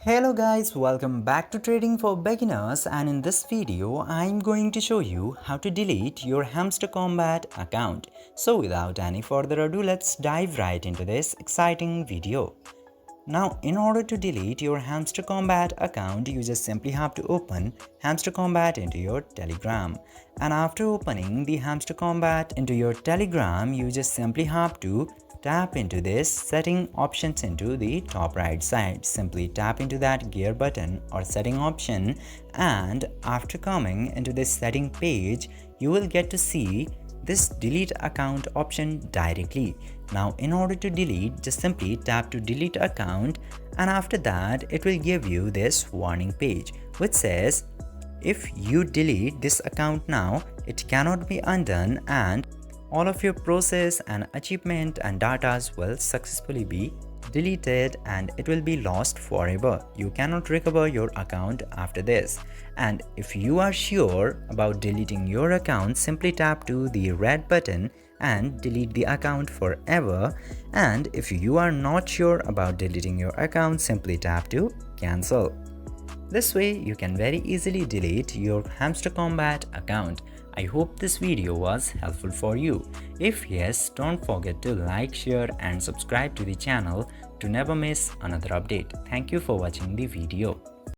Hello guys, welcome back to Trading for Beginners, and in this video I'm going to show you how to delete your Hamster Kombat account. So without any further ado, let's dive right into this exciting video. Now, in order to delete your Hamster Kombat account, you just simply have to open Hamster Kombat into your Telegram. And after opening the Hamster Kombat into your Telegram, you just simply have to tap into this setting options into the top right side. Simply tap into that gear button or setting option, and after coming into this setting page, you will get to see this delete account option directly. Now, in order to delete, just simply tap to delete account, and after that it will give you this warning page which says if you delete this account now, it cannot be undone and all of your process and achievement and data will successfully be deleted and it will be lost forever. You cannot recover your account after this. And if you are sure about deleting your account, simply tap to the red button and delete the account forever. And if you are not sure about deleting your account, simply tap to cancel. This way you can very easily delete your Hamster Kombat account. I hope this video was helpful for you. If yes, don't forget to like, share and subscribe to the channel to never miss another update. Thank you for watching the video.